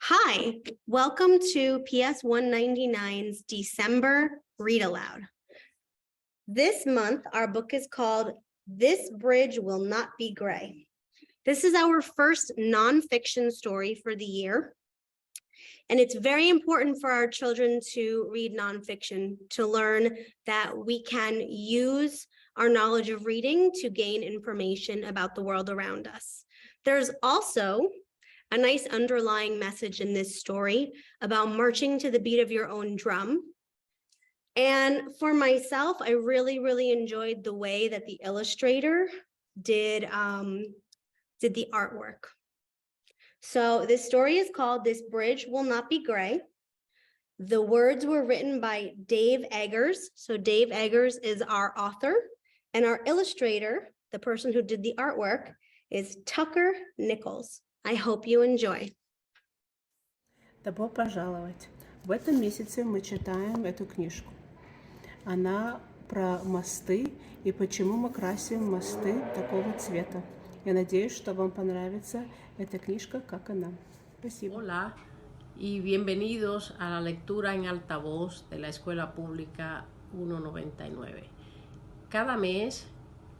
Hi, welcome to PS 199's December Read Aloud. This month, our book is called This Bridge Will Not Be Gray. This is our first nonfiction story for the year. And it's very important for our children to read nonfiction, to learn that we can use our knowledge of reading to gain information about the world around us. There's also a nice underlying message in this story about marching to the beat of your own drum. And for myself, I really enjoyed the way that the illustrator did the artwork. So this story is called This Bridge Will Not Be Gray. The words were written by Dave Eggers. So Dave Eggers is our author, and our illustrator, the person who did the artwork, is Tucker Nichols. I hope you enjoy. Добро пожаловать! В этом месяце мы читаем эту книжку. Она про мосты и почему мы красим мосты такого цвета. Я надеюсь, что вам понравится эта книжка, как она. Спасибо. Hola y bienvenidos a la lectura en altavoz de la Escuela Pública 199. Cada mes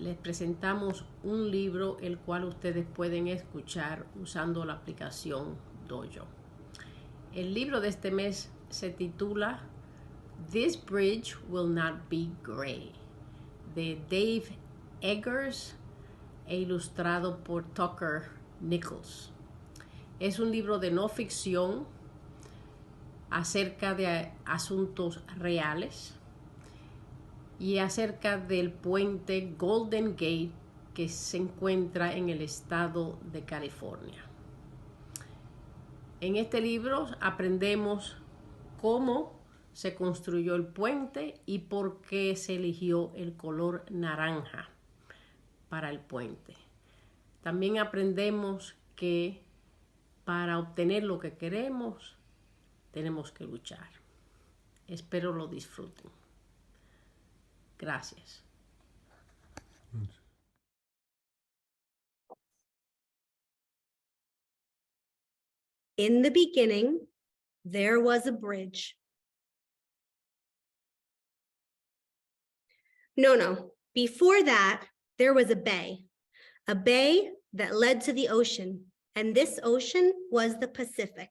les presentamos un libro el cual ustedes pueden escuchar usando la aplicación Dojo. El libro de este mes se titula This Bridge Will Not Be Gray, de Dave Eggers e ilustrado por Tucker Nichols. Es un libro de no ficción acerca de asuntos reales y acerca del puente Golden Gate que se encuentra en el estado de California. En este libro aprendemos cómo se construyó el puente y por qué se eligió el color naranja para el puente. También aprendemos que para obtener lo que queremos, tenemos que luchar. Espero lo disfruten. Gracias. In the beginning, there was a bridge. No. Before that, there was a bay that led to the ocean, and this ocean was the Pacific.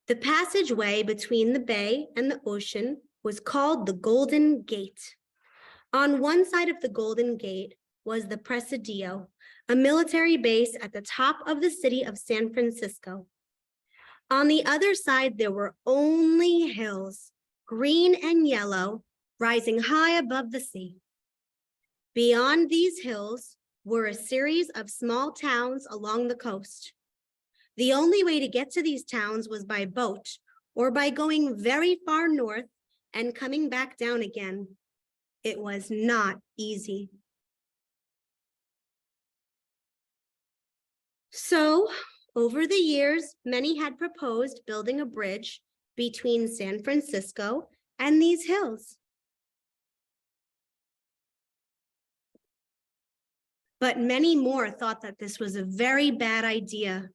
The passageway between the bay and the ocean was called the Golden Gate. On one side of the Golden Gate was the Presidio, a military base at the top of the city of San Francisco. On the other side, there were only hills, green and yellow, rising high above the sea. Beyond these hills were a series of small towns along the coast. The only way to get to these towns was by boat or by going very far north and coming back down again. It was not easy. So, over the years, many had proposed building a bridge between San Francisco and these hills. But many more thought that this was a very bad idea.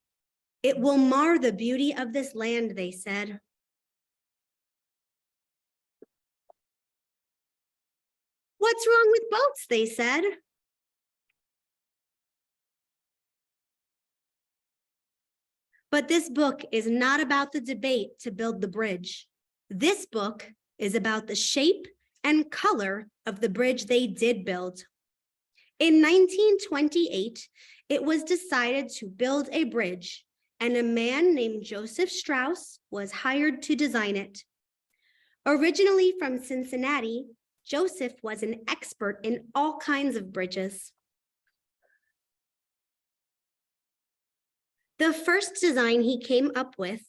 It will mar the beauty of this land, they said. What's wrong with boats, they said. But this book is not about the debate to build the bridge. This book is about the shape and color of the bridge they did build. In 1928, it was decided to build a bridge, and a man named Joseph Strauss was hired to design it. Originally from Cincinnati, Joseph was an expert in all kinds of bridges. The first design he came up with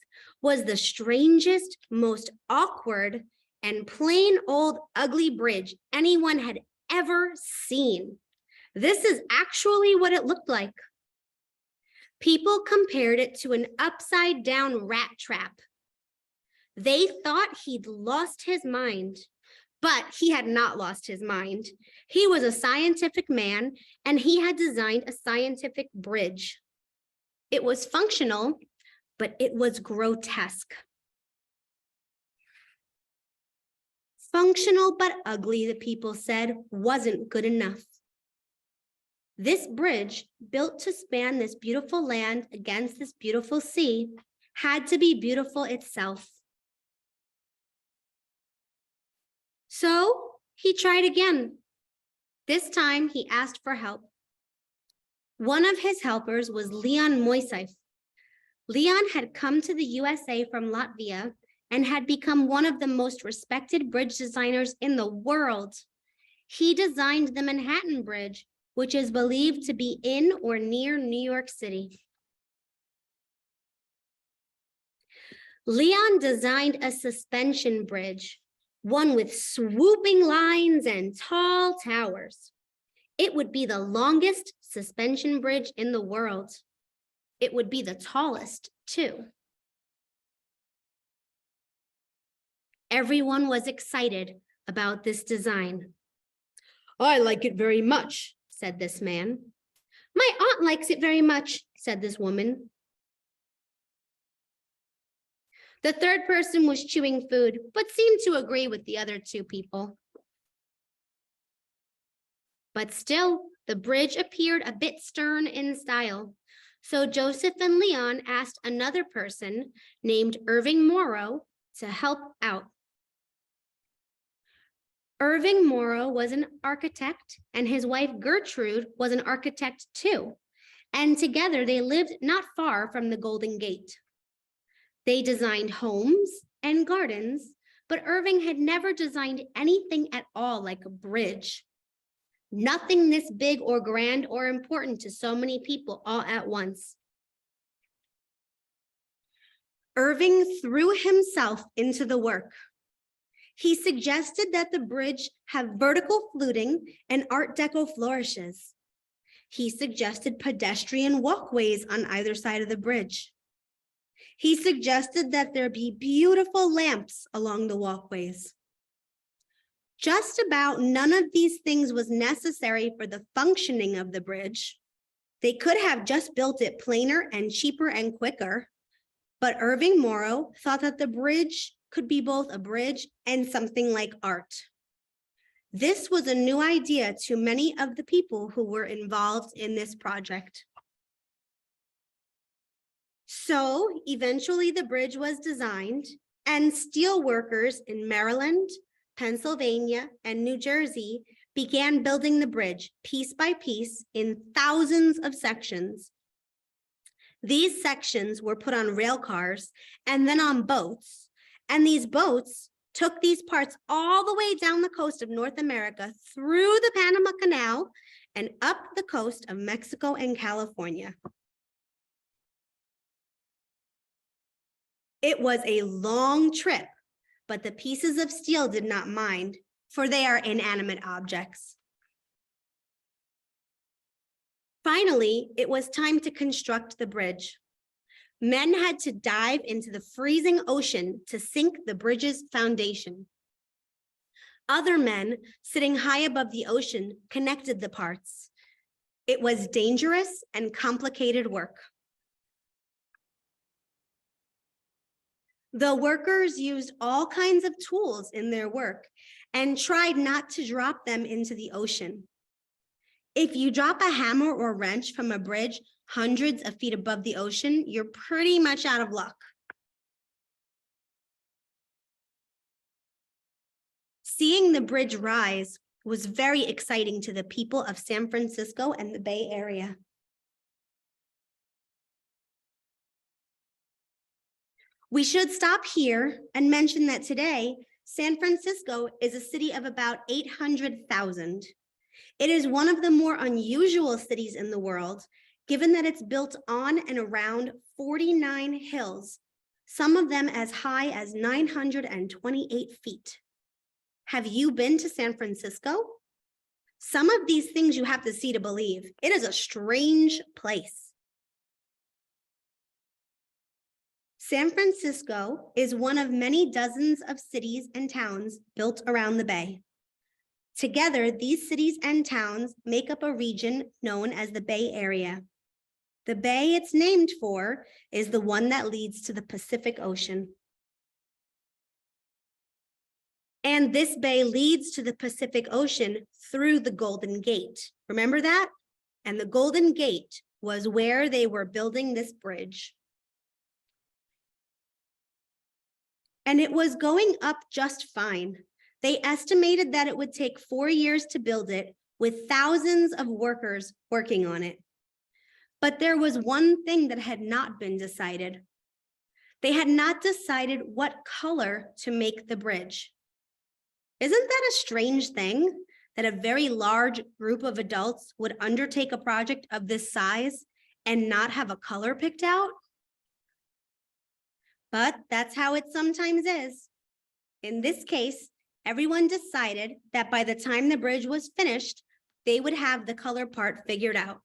was the strangest, most awkward, and plain old ugly bridge anyone had ever seen. This is actually what it looked like. People compared it to an upside-down rat trap. They thought he'd lost his mind, but he had not lost his mind. He was a scientific man, and he had designed a scientific bridge. It was functional, but it was grotesque. Functional but ugly, the people said, wasn't good enough. This bridge, built to span this beautiful land against this beautiful sea, had to be beautiful itself. So he tried again. This time he asked for help. One of his helpers was Leon Moiseif. Leon had come to the USA from Latvia and had become one of the most respected bridge designers in the world. He designed the Manhattan Bridge, which is believed to be in or near New York City. Leon designed a suspension bridge, one with swooping lines and tall towers. It would be the longest suspension bridge in the world. It would be the tallest, too. Everyone was excited about this design. "I like it very much," said this man. "My aunt likes it very much," said this woman. The third person was chewing food, but seemed to agree with the other two people. But still, the bridge appeared a bit stern in style. So Joseph and Leon asked another person named Irving Morrow to help out. Irving Morrow was an architect, and his wife Gertrude was an architect too. And together they lived not far from the Golden Gate. They designed homes and gardens, but Irving had never designed anything at all like a bridge. Nothing this big or grand or important to so many people all at once. Irving threw himself into the work. He suggested that the bridge have vertical fluting and Art Deco flourishes. He suggested pedestrian walkways on either side of the bridge. He suggested that there be beautiful lamps along the walkways. Just about none of these things was necessary for the functioning of the bridge. They could have just built it plainer and cheaper and quicker, but Irving Morrow thought that the bridge could be both a bridge and something like art. This was a new idea to many of the people who were involved in this project. So eventually the bridge was designed, and steel workers in Maryland, Pennsylvania, and New Jersey began building the bridge piece by piece in thousands of sections. These sections were put on rail cars and then on boats, and these boats took these parts all the way down the coast of North America, through the Panama Canal, and up the coast of Mexico and California. It was a long trip, but the pieces of steel did not mind, for they are inanimate objects. Finally, it was time to construct the bridge. Men had to dive into the freezing ocean to sink the bridge's foundation. Other men, sitting high above the ocean, connected the parts. It was dangerous and complicated work. The workers used all kinds of tools in their work and tried not to drop them into the ocean. If you drop a hammer or wrench from a bridge hundreds of feet above the ocean, you're pretty much out of luck. Seeing the bridge rise was very exciting to the people of San Francisco and the Bay Area. We should stop here and mention that today, San Francisco is a city of about 800,000. It is one of the more unusual cities in the world, given that it's built on and around 49 hills, some of them as high as 928 feet. Have you been to San Francisco? Some of these things you have to see to believe. It is a strange place. San Francisco is one of many dozens of cities and towns built around the Bay. Together, these cities and towns make up a region known as the Bay Area. The bay it's named for is the one that leads to the Pacific Ocean. And this bay leads to the Pacific Ocean through the Golden Gate. Remember that? And the Golden Gate was where they were building this bridge. And it was going up just fine. They estimated that it would take 4 years to build it, with thousands of workers working on it. But there was one thing that had not been decided. They had not decided what color to make the bridge. Isn't that a strange thing that a very large group of adults would undertake a project of this size and not have a color picked out? But that's how it sometimes is. In this case, everyone decided that by the time the bridge was finished, they would have the color part figured out.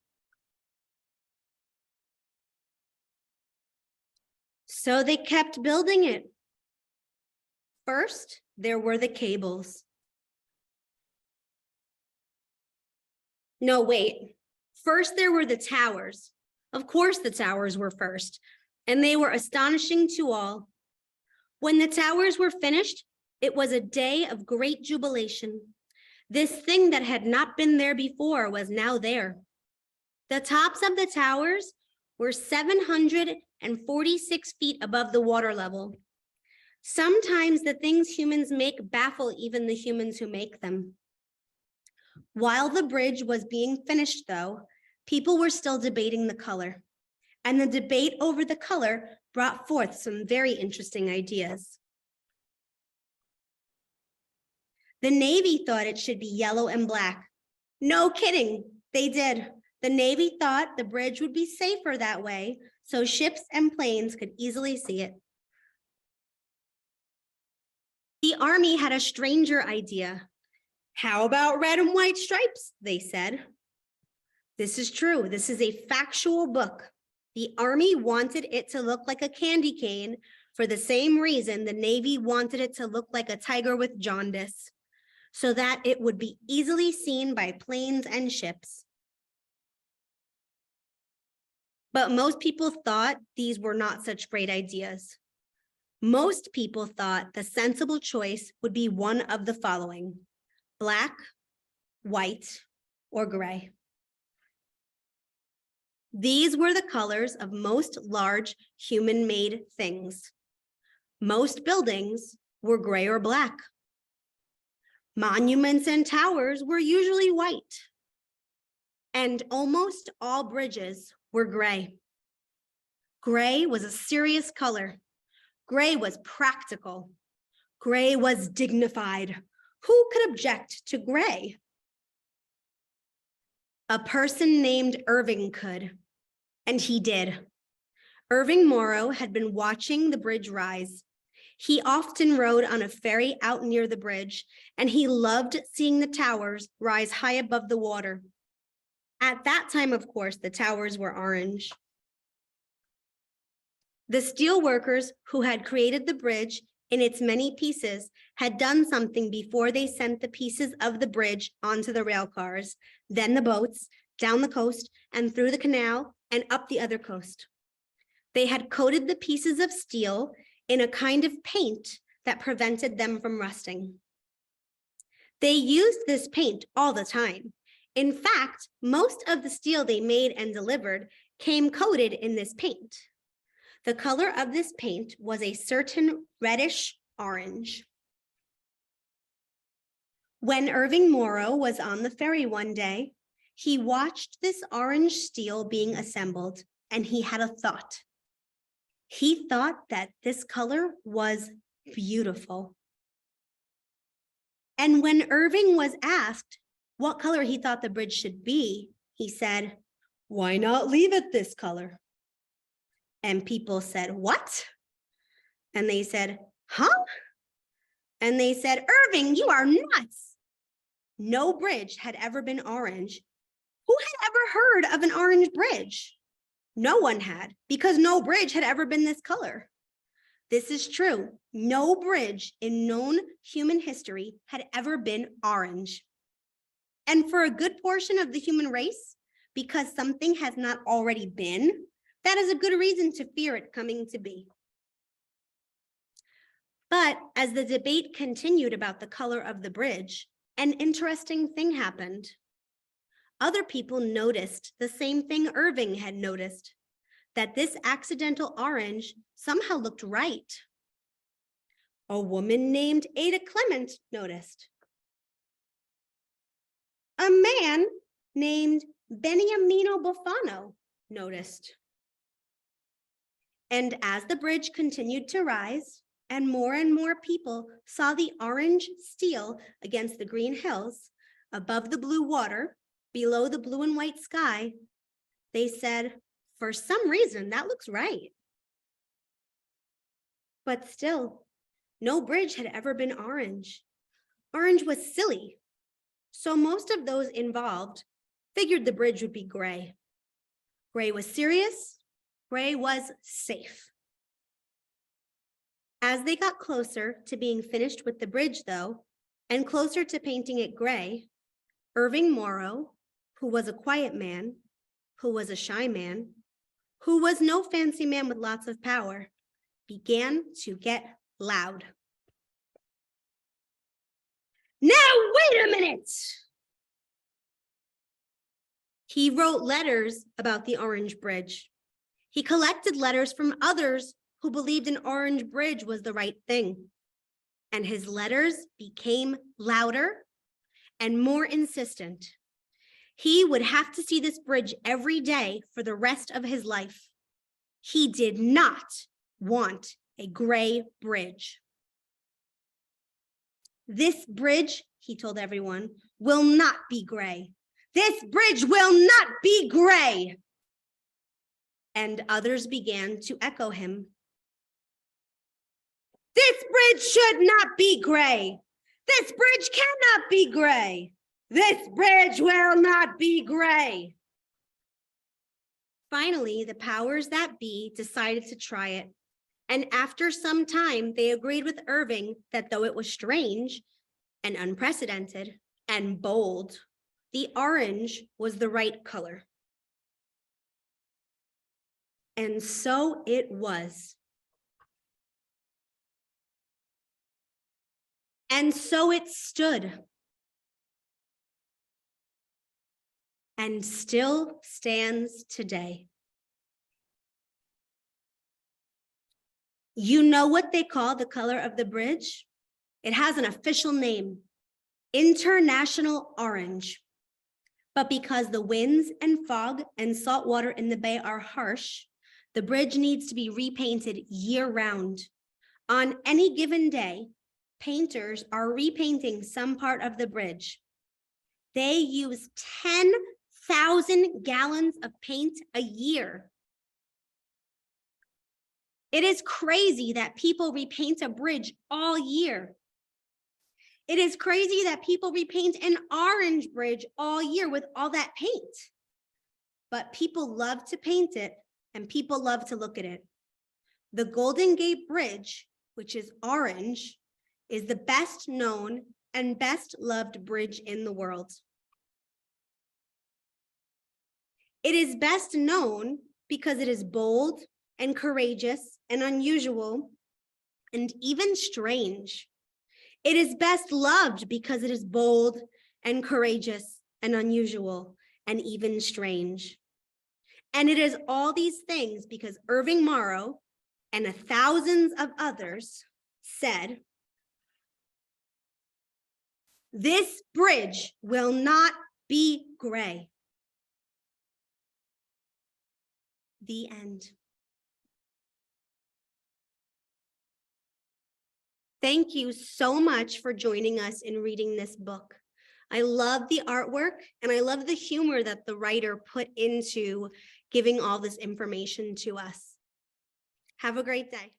So they kept building it. First, there were the cables. No, wait. First, there were the towers. Of course, the towers were first, and they were astonishing to all. When the towers were finished, it was a day of great jubilation. This thing that had not been there before was now there. The tops of the towers were 746 feet above the water level. Sometimes the things humans make baffle even the humans who make them. While the bridge was being finished, though, people were still debating the color. And the debate over the color brought forth some very interesting ideas. The Navy thought it should be yellow and black. No kidding, they did. The Navy thought the bridge would be safer that way, so ships and planes could easily see it. The Army had a stranger idea. How about red and white stripes, they said. This is true. This is a factual book. The Army wanted it to look like a candy cane for the same reason the Navy wanted it to look like a tiger with jaundice, so that it would be easily seen by planes and ships. But most people thought these were not such great ideas. Most people thought the sensible choice would be one of the following: black, white, or gray. These were the colors of most large human-made things. Most buildings were gray or black. Monuments and towers were usually white. And almost all bridges were gray. Gray was a serious color. Gray was practical. Gray was dignified. Who could object to gray? A person named Irving could, and he did. Irving Morrow had been watching the bridge rise. He often rode on a ferry out near the bridge, and he loved seeing the towers rise high above the water. At that time, of course, the towers were orange. The steel workers who had created the bridge in its many pieces had done something before they sent the pieces of the bridge onto the rail cars, then the boats, down the coast and through the canal and up the other coast. They had coated the pieces of steel in a kind of paint that prevented them from rusting. They used this paint all the time. In fact, most of the steel they made and delivered came coated in this paint. The color of this paint was a certain reddish orange. When Irving Morrow was on the ferry one day, he watched this orange steel being assembled, and he had a thought. He thought that this color was beautiful. And when Irving was asked what color he thought the bridge should be, he said, "Why not leave it this color?" And people said, "What?" And they said, "Huh?" And they said, "Irving, you are nuts." No bridge had ever been orange. Who had ever heard of an orange bridge? No one had, because no bridge had ever been this color. This is true. No bridge in known human history had ever been orange. And for a good portion of the human race, because something has not already been, that is a good reason to fear it coming to be. But as the debate continued about the color of the bridge, an interesting thing happened. Other people noticed the same thing Irving had noticed, that this accidental orange somehow looked right. A woman named Ada Clement noticed. A man named Beniamino Bufano noticed. And as the bridge continued to rise, and more people saw the orange steel against the green hills, above the blue water, below the blue and white sky, they said, for some reason, that looks right. But still, no bridge had ever been orange. Orange was silly. So most of those involved figured the bridge would be gray. Gray was serious. Gray was safe. As they got closer to being finished with the bridge, though, and closer to painting it gray, Irving Morrow, who was a quiet man, who was a shy man, who was no fancy man with lots of power, began to get loud. Now, wait a minute! He wrote letters about the Orange Bridge. He collected letters from others who believed an orange bridge was the right thing. And his letters became louder and more insistent. He would have to see this bridge every day for the rest of his life. He did not want a gray bridge. This bridge, he told everyone, will not be gray. This bridge will not be gray. And others began to echo him. This bridge should not be gray. This bridge cannot be gray. This bridge will not be gray. Finally, the powers that be decided to try it. And after some time, they agreed with Irving that though it was strange and unprecedented and bold, the orange was the right color. And so it was. And so it stood. And still stands today. You know what they call the color of the bridge? It has an official name, International Orange. But because the winds and fog and salt water in the bay are harsh, the bridge needs to be repainted year-round. On any given day, painters are repainting some part of the bridge. They use 10,000 gallons of paint a year. It is crazy that people repaint a bridge all year. It is crazy that people repaint an orange bridge all year with all that paint. But people love to paint it and people love to look at it. The Golden Gate Bridge, which is orange, is the best known and best loved bridge in the world. It is best known because it is bold and courageous and unusual and even strange. It is best loved because it is bold and courageous and unusual and even strange. And it is all these things because Irving Morrow and thousands of others said, this bridge will not be gray. The end. Thank you so much for joining us in reading this book. I love the artwork and I love the humor that the writer put into giving all this information to us. Have a great day.